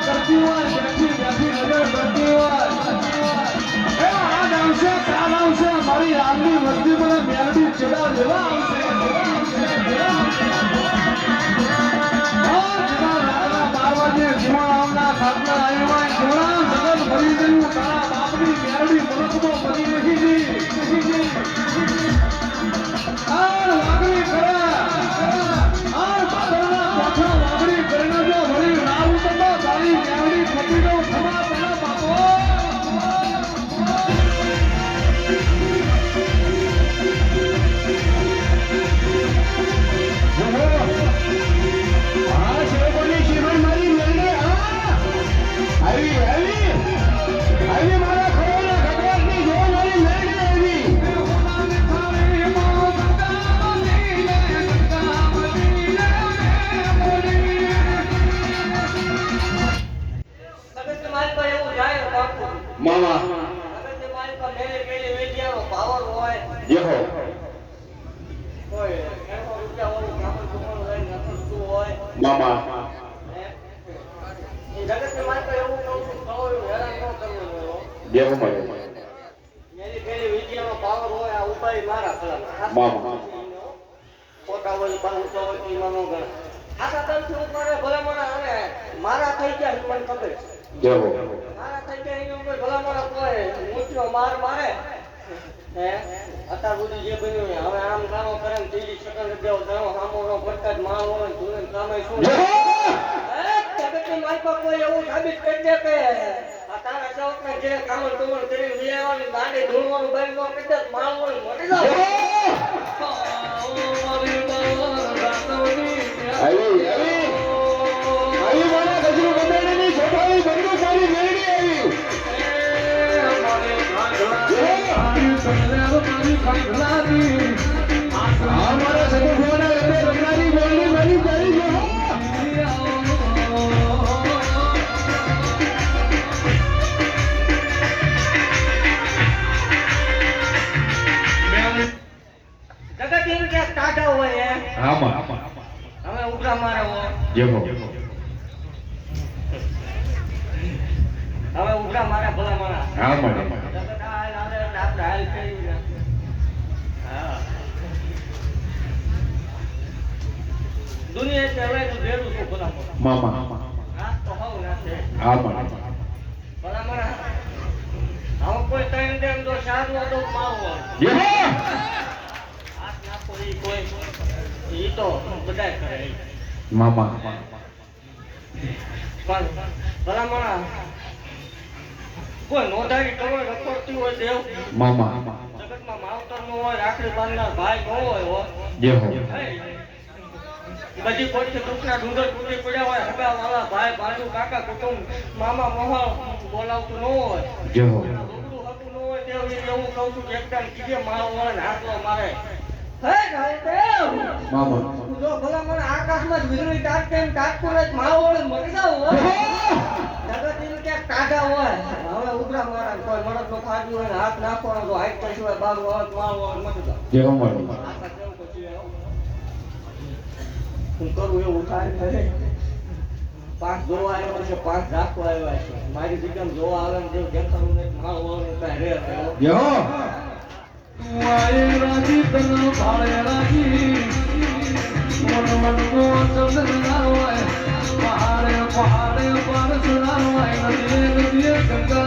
કરતી હોય બેઠી બેઠી નજર કરતી હોય મારી આગની વસ્તી મને મેલડી ચડા જેવા આવશે જીવણા ખાતના આવ્યા જીવણા જગત ભરી ગયું તારા બાપની મેલડી મનકનો બની નથી વાગણી કરે ભાદરના કોઠા વાગણી કરીને જો વળી રાવ ઉતરતો તારી મેલડી ખપી દઉં ખમા પેલા બાપો મામા જેહો મામા જેહો મળે મામા મારા થઈ ગયા મને ખબર જેહો મારા થઈ ગયા એનો કોઈ ભલા મારા કોઈ મૂછો માર મારે હે અત્યાર સુધી જે બન્યું ને હવે આમ કામો કરે ને ત્રીજી સેકન્ડ દેવો જાણો સામોનો ભટકાટ માલ હોય ને તું કામે શું હે જગતની માલપા કોઈ એવું સાબિત કરી દે કે આ તારા ચૌકને જે કામણ કમણ કરીને વિયાવાની દાંડી ધૂળવાનું બાઈ નો કરી દે માલ હોય મોટી જાવ हमारा सब बोला रंगारी बोलनी बनी बड़ी जो જગત એમ કે કાઢા હોય આમાં હવે ઉગરા મારે હોય જેહો હવે ઉગરા મારે ભલા મારા આમાં જગત હાલ આવે એટલે આપણે હાલ કરી હા દુનિયા કહેવાય તો ભેરું છું ભલા મામા આ તો હવ ના છે આમાં ભલા મારા હવે કોઈ ટાઈમ દેમ તો સારું હતો માવો જેહો હાથ નાખો ઈ કોઈ ઈ તો બધાય કરે મામા પણ ભલા મારા કોઈ નોંધાવી કરોડ રખડતી હોય દેવ મામા જગતમાં માવતર નો હોય રાખડી બાંધનાર ભાઈ નો હોય જેહો બધી કોઈ દુઃખના ડુંગર તૂટી પડ્યા હોય હગા વાળા ભાઈ બાજુ કાકા કુટુંબ મામા મોહા બોલાવતું ન હોય જેહો રૂબરૂ હતું ન હોય દેવ એવું કહું છું કે એકદમ કીધે મારો હોય ને હાથમાં મારે હે દેવ મામા જો ભલા મને આકાશમાં જ વીજળી તાકતે ને તાકતું જ મારો હોય મરી જાવ હોય જગત એનું ક્યાંક કાઢા હોય હવે ઉભરા મારા કોઈ મરદ નો ખાધું હોય ને હાથ નાખવાનો તો હાઈટ કરશું હોય બાર હોય મારો હોય મરી જાવ જેહો મળે આશા કેવું પછી હું કરું એવું થાય પાંચ જોવા આવ્યા છે પાંચ રાખવા આવ્યા છે મારી જગ્યામાં જોવા આવે ને જેવું દેખાડું ને મારું હોવાનું કાંઈ રે જેહો તું આए राजी तन भाड़े राजी मन मन को चंदना होए पहाड़े पहाड़े पर सुना होए नदिए नदिए गंगा